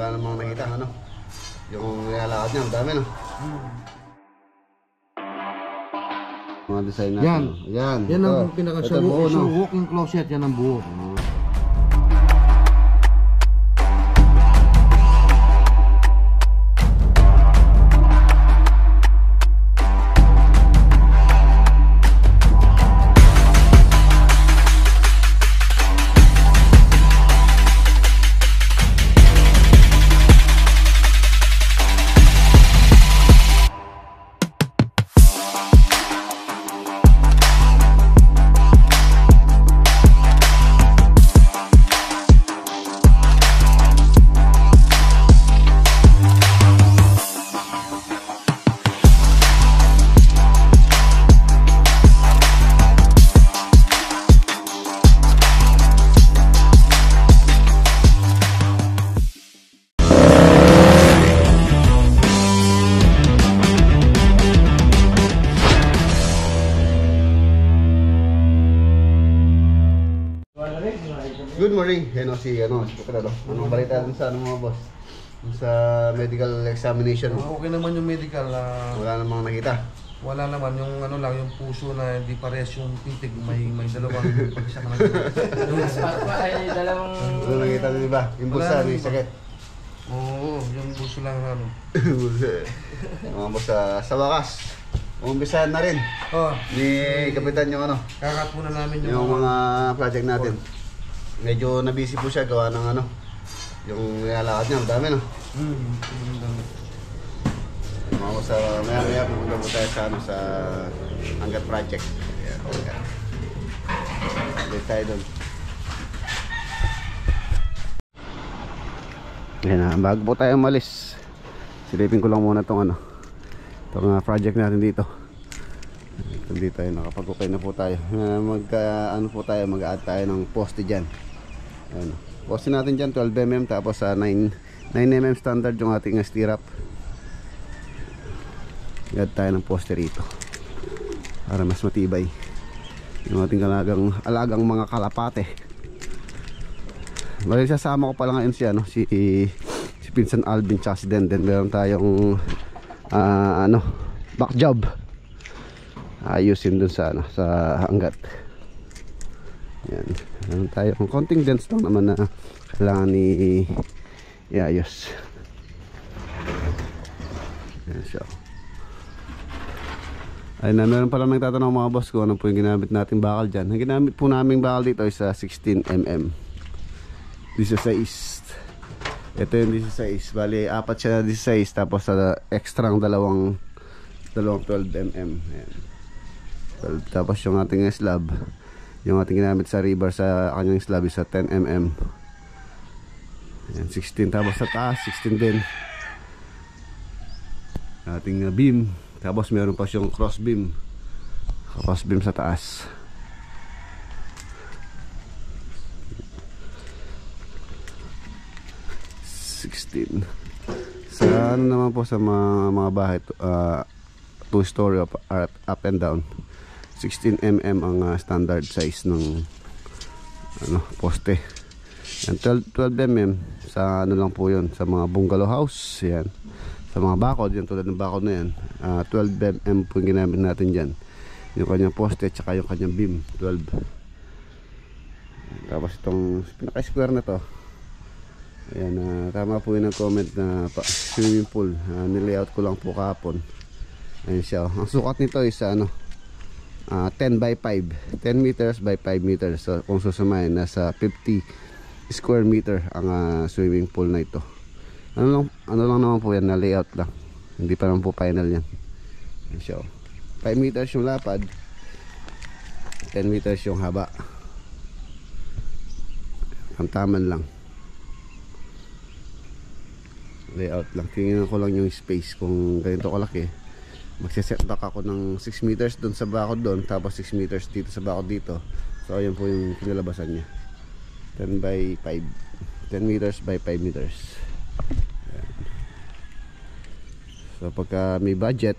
wala namang nakita, ano? Yung nilalakad niya, dami, no? Mga design natin. Yan. Yan. Yan ang pinaka sa walk-in closet, yan ang buo. Good morning. Yan o si Pukadalo. Anong balita dun sa mga boss? Dun sa medical examination mo? Okay naman yung medical. Wala namang nakita. Wala naman yung yung puso na hindi parehas yung titig. May dalawang pagsak na. Ay, dalawang... Ano nakita nyo ba? Yung bulsa, may sakit. Oo, yung puso lang Mga boss, sa wakas, umpisahan na rin ni Kapitan yung kakatunan namin yung mga project natin. Medyo nabisi po siya gawa ng yung nilalakad niya, dami, no? Mga boss, maya pupunta po tayo sa Angat Project. Balik tayo doon. Yan, bago po tayo umalis, silipin ko lang muna itong project natin dito. Dito tayo, nakapag-okay na po tayo. Mag-add tayo ng poste dyan. Ayan, poste natin dyan 12mm, tapos 9mm standard yung ating stirrup. Add tayo ng poste rito para mas matibay yung ating alagang mga kalapate. Bali, sasama ko pala ngayon si Pinsan Alvin tsaka si Denden. Meron tayong back job ayusin dun sa Angat. Yan, meron tayong konting dents lang naman na kailangan iayos. Yan siya. Ayun na, meron pala nagtatanong mga boss ko ano po yung ginamit nating bakal dyan. Ang ginamit po naming bakal dito is 16mm. 16. Ito yung 16. Bali, apat siya na 16. Tapos extra ang dalawang 12mm. Ayan. Tapos yung ating slab, yung ating ginamit sa rebar sa kanyang slab is 10mm. Ayan, 16. Tapos sa taas, 16 din. Ating beam. Tapos meron pa siyang cross beam. Cross beam sa taas. Sa naman po sa mga bahay 2-story up and down, 16mm ang standard size ng poste. And 12mm sa lang po yun sa mga bungalow house. Yan, sa mga bakod, yan tulad ng bakod na yan, 12mm po yung ginamit natin dyan, yung kanyang poste at saka yung kanyang beam 12. Tapos itong pinaka-square na to, ayan, tama po yung nag-comment na swimming pool. Nilayout ko lang po kahapon. Ayan siya. Ang sukat nito is 10 by 5, 10 meters by 5 meters. So kung susamahin, nasa 50 square meter ang swimming pool na ito. Ano lang naman po yan, na layout lang. Hindi pa naman po final yan. Ayan siya. 5 meters yung lapad, 10 meters yung haba. Ang taman lang. Layout lang. Tingnan ko lang yung space kung ganito kalaki. Magsiset back ako ng 6 meters doon sa bakod doon, tapos 6 meters dito sa bakod dito. So ayun po yung kinalabasan niya. 10 by 5, 10 meters by 5 meters. Ayan. So pagka may budget,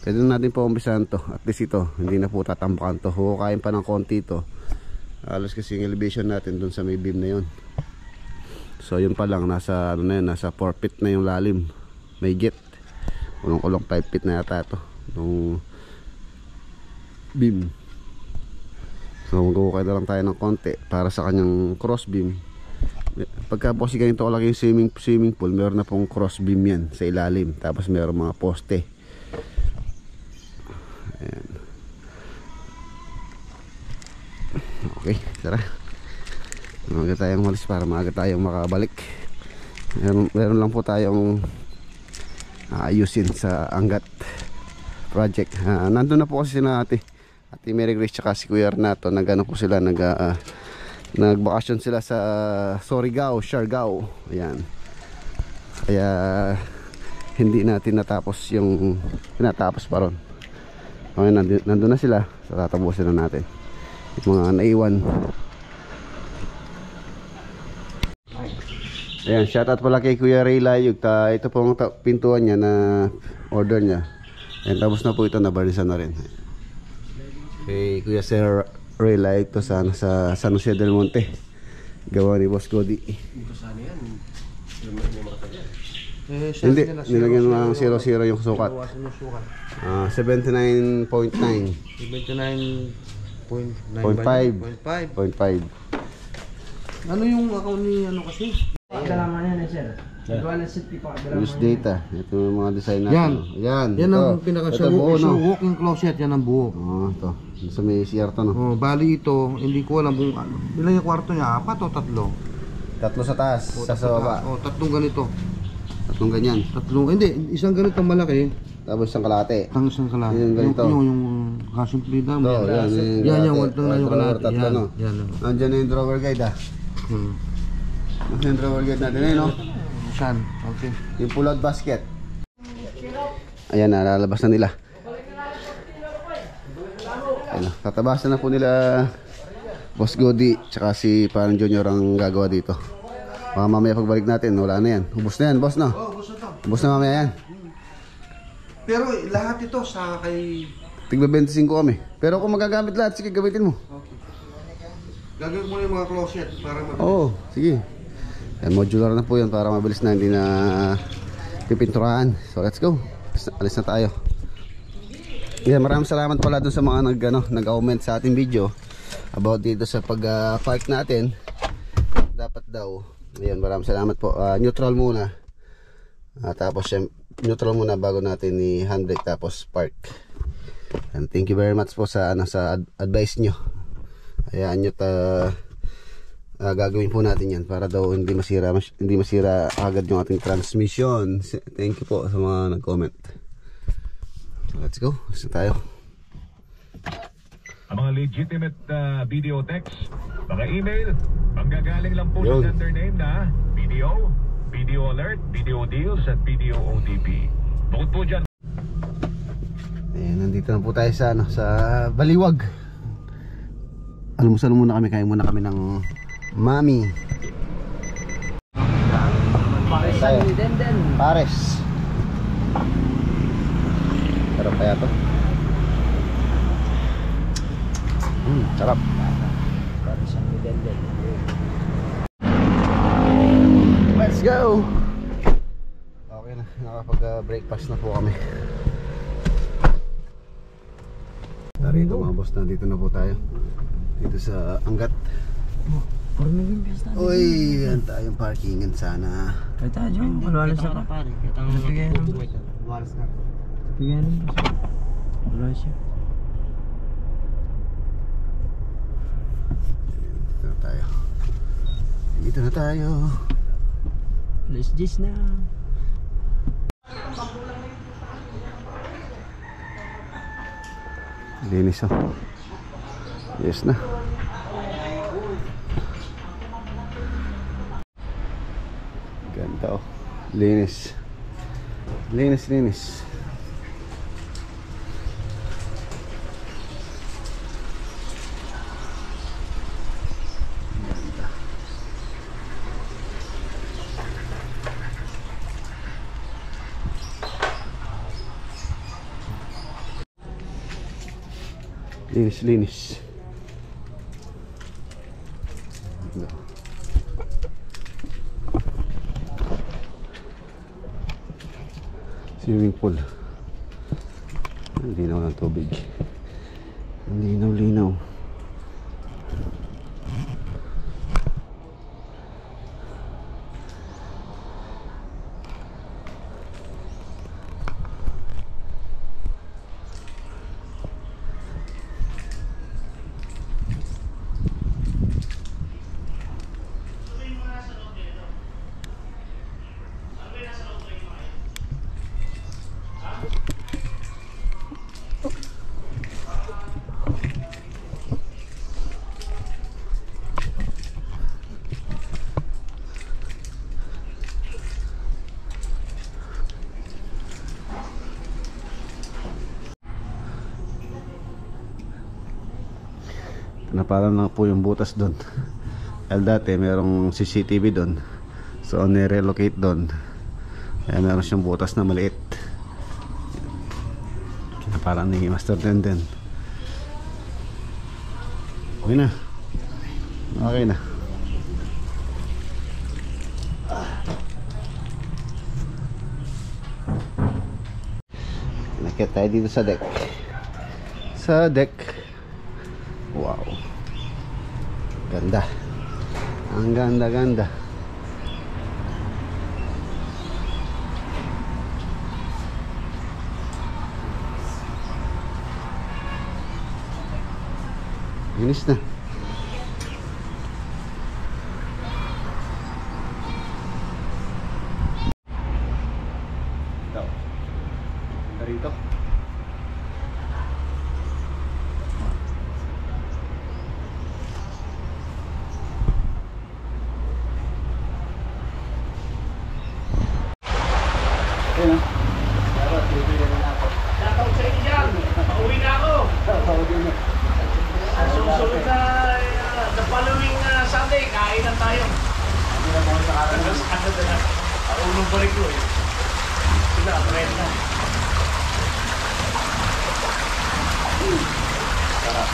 pwede natin po umpisahan to. At least ito, hindi na po tatambakan to. Hukayin pa ng konti to. Halos kasi yung elevation natin doon sa may beam na yun. So yun pa lang, nasa ano na yun, nasa 4 feet na yung lalim. May git. Kulong-kulong 5 feet na yata ito. Itong beam. So mag-ukay na lang tayo ng konti para sa kanyang cross beam. Pagka po kasi ganito kalaki yung swimming pool, meron na pong cross beam yan sa ilalim. Tapos meron mga poste. Ayan. Okay, tara. Maaga tayong malis para maaga tayong makabalik. Meron lang po tayong ayusin sa Angat project. Nandun na po kasi na Ate Mary Grace tsaka si Kuya Renato. Nagano po sila, nagbakasyon sila sa Surigao, Siargao. Ayan. Kaya hindi natin natapos yung tinatapos pa ron. Okay, nandun na sila. So tatapusin na natin yung mga naiwan. Ayan, shoutout pala kay Kuya Ray Layug. Ito po ang pintuan niya na order niya. Ayan, tapos na po ito, nabarnisan na rin. Kay Kuya Sir Ray Layug to sa San Jose del Monte. Gawa ni Boss Cody. Hindi, nilagyan mo ang 00 yung sukat. 79.9. 79.5. Ano yung account ni ano kasi? Dalaman yan sir. Dual city pa. Use data. Ito yung mga design natin. Yan ang pinaka-show walk-in closet. Yan ang buo. Ito. Sa may CR to, no? Bali ito, hindi ko alam kung ano. Ilan yung kwarto niya? 4 o 3? 3 sa taas, sa baba. 3 ganito. 3 ganyan. 3, hindi. Isang ganito malaki. Tapos isang kalate. Isang kalate. Yung ganito. Yung kasimplida mo. Yan, waltang na yung kalate. Yan. Nandiyan na yung drawer guide, Nandiyan yung drawer guide natin, no? Saan? Okay. Yung pull-out basket. Ayan na, lalabas na nila. Ayan, tatabasan na po nila Boss Godi tsaka si Parang Junior ang gagawa dito. Mamaya pagbalik natin, wala na yan. Ubus na yan, boss, no? Ubus na mamaya yan. Pero lahat ito sa kay... Tigba 25 kami. Pero kung magagamit lahat, sige, gamitin mo. Okay. Gagawin mo na yung mga closet para mabilis. Oo, sige. Modular na po yan para mabilis na, hindi na pipinturahan. So let's go. Alis na tayo. Maraming salamat pala dun sa mga nag-comment sa ating video about dito sa pag-park natin. Dapat daw. Ayan, maraming salamat po. Neutral muna. Tapos neutral muna bago natin i-handbrake tapos park. And thank you very much po sa advice nyo. Hayaan nyo gagawin po natin yan para daw hindi masira agad yung ating transmission. Thank you po sa mga nag-comment. So let's go. Basta tayo. Ang mga legitimate video text, mga email, manggagaling lang po sa sender name na video alert, video deals at video OTP. Bukod po dyan. Ayan, nandito na po tayo sa Baliwag. Almusal muna kami, kain muna kami ng Mami. Pares. Sarap kaya to? Sarap. Pares ang Denden. Let's go. Okay na, nakapag-breakfast na po kami. Narito mga boss, nandito na po tayo. Dito sa Angat. Uy, yan tayong parkingan sana. Kahit tayo, wala siya ka. Bigyan mo. Bigyan mo. Wala siya. Dito na tayo. Dito na tayo. Let's just na. Linis oh. Yes na. Ganda oh. Linis. Linis. Ganda. Linis. Swimming pool. Ang linaw ng tubig. Ang linaw. Napalan lang po yung butas doon. Dahil dati merong CCTV doon, so nirelocate doon. Kaya meron siyang butas na maliit. Napalan ni Master Den. Okay na. Okay na. Nakit tayo dito sa deck. Wow. Ganda. Ang ganda. Linis na. Ito. Dito. Shoutout sa inyo dyan. Pauwi na ako. Susunod na the following Sunday, kain lang tayo. Unong balik ko eh. Sila, try na. Sarap.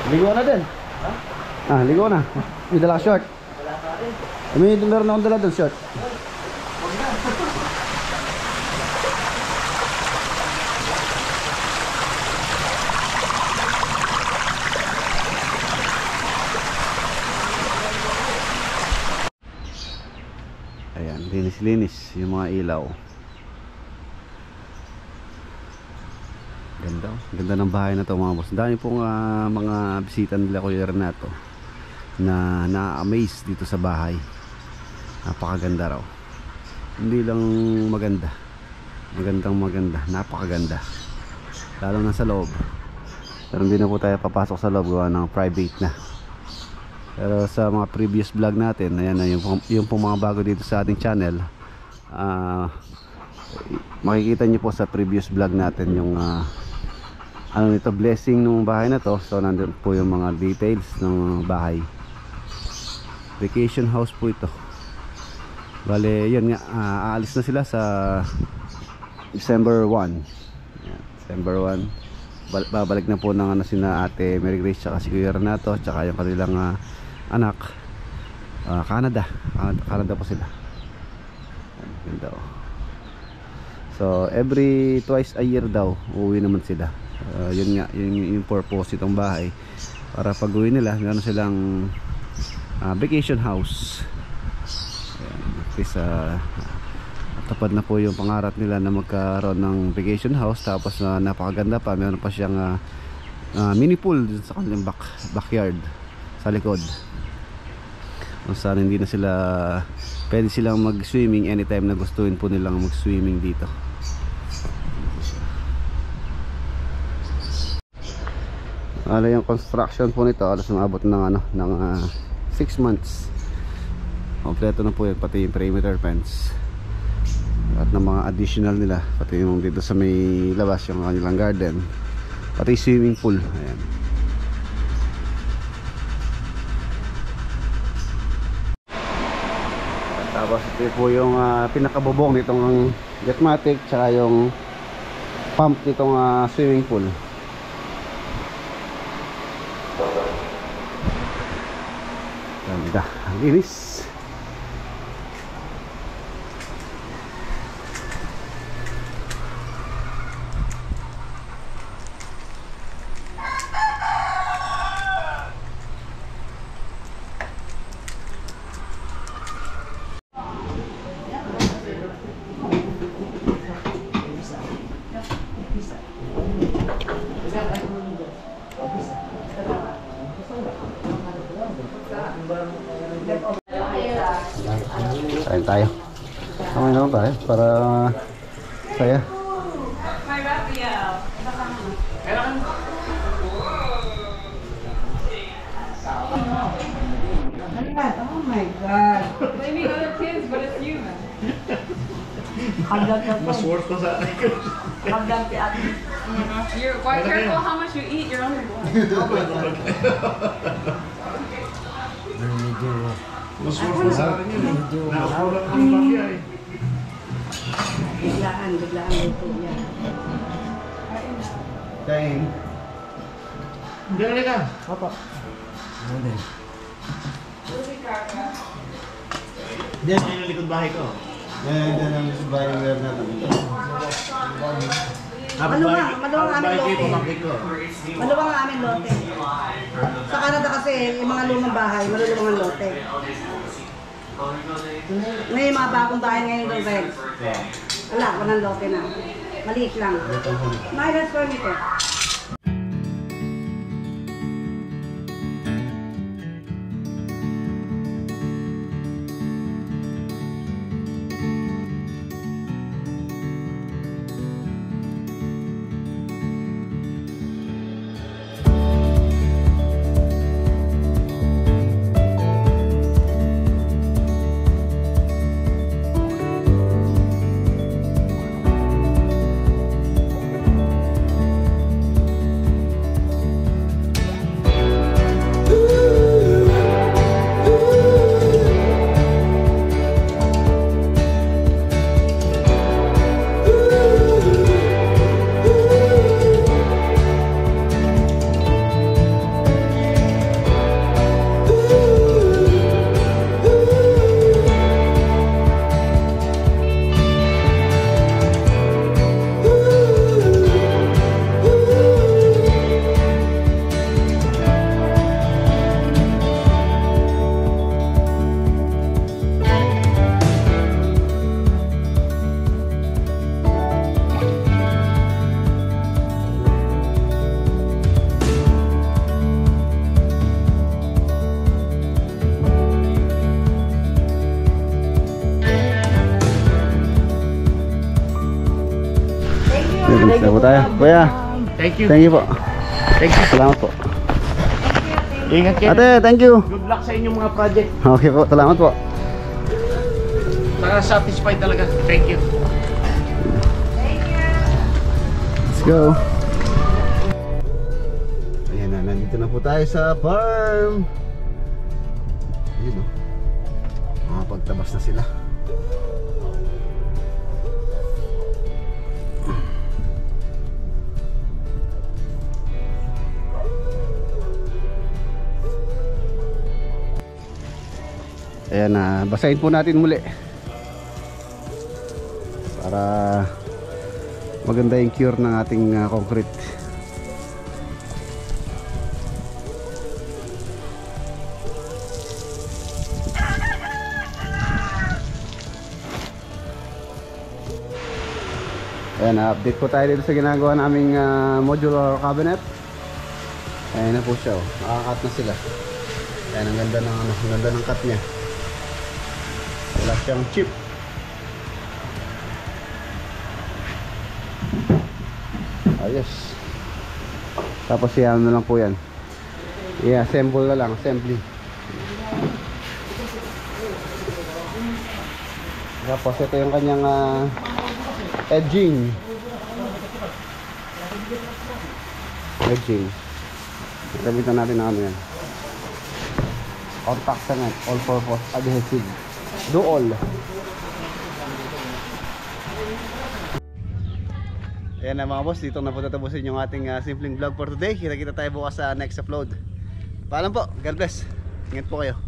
Ligo na din. Ha? Ligo na. May dala ka short. Wala pa rin. Meron akong dala doon short. Ayan, linis yung mga ilaw. Ganda ng bahay na to mga boss. Dami pong mga bisita nila Kuya Renato na na-amaze dito sa bahay. Napakaganda raw. Hindi lang maganda, napakaganda. Lalo na sa loob. Pero hindi na po tayo papasok sa loob, gawa ng private na. Pero sa mga previous vlog natin, ayan na yung pong mga bago dito sa ating channel, makikita nyo po sa previous vlog natin yung ano nito, blessing ng bahay na to. So nandun po yung mga details ng bahay. Vacation house po ito. Bale yun nga, aalis na sila sa December 1. Ayan, December 1. Babalik na po ng sina Ate Mary Grace tsaka si Kuya Renato tsaka yung kanilang anak. Canada po sila. Ganda oh. So every twice a year daw uuwi naman sila. Yun nga, yung purpose itong bahay, para pag uwi nila meron silang vacation house. Ayan, kasi tapad na po yung pangarap nila na magkaroon ng vacation house. Tapos napakaganda pa, meron pa siyang mini pool sa kanilang backyard sa likod, kung saan hindi na sila pwede silang mag swimming anytime na gustuin po nilang mag swimming dito. Yung construction po nito alas umabot ng 6 months. Kompleto na po yan, pati yung perimeter fence at ng mga additional nila, pati yung dito sa may labas yung kanilang garden, pati swimming pool. Ayan. Tapos ito po yung pinakabubong nitong Jetmatic, tsaka yung pump nitong swimming pool. Ganda, ang linis. Kain tayo. Kamay naman tayo para saya. Oh my God. Blaming other kids, but it's you, man. Mas worth ko sa akin. You're quite careful how much you eat. You're underwater. Mas worth ko sa akin yun. Nakapulak ng bagya eh. Biglaan ito yan. Kain. Diyan ka. Papa. Diyan yung likod bahay ko. Yan ang bahay natin. Maluwang ang aming lote. Sa Canada kasi, yung mga lumang bahay, maluluwang ang lote. Ngayon, mga bagong bahay ngayon doon, Red. Wala, walang lote na. Maliit lang. Minus for nito. Isa po tayo. Kuya, Thank you. thank you po. Thank you. Salamat po. Ingat kayo. Ate, thank you. Good luck sa inyong mga project. Okay po, salamat po. Satisfied talaga. Thank you. Let's go. Ayan na, nandito na po tayo sa farm. Ayun o. Makapagtabas na sila. Ayan na, basahin po natin muli para maganda yung cure ng ating concrete. Ayan, update po tayo dito sa ginagawa naming modular cabinet. Ayan na po siya, nakakat na sila. Ayan, ang ganda ng, ang ganda ng cut nya. Wala siyang chip. Ayos. Tapos iyan na lang po yan. I-assemble na lang, assembly. Tapos ito yung kanyang edging. Gamitan natin na ano yan. Contact cement, all purpose adhesive. Duol. Ayan na mga boss, dito na po tatapusin yung ating simpleng vlog for today. Kita-kita tayo bukas sa next upload. Paalam po, God bless. Ingat po kayo.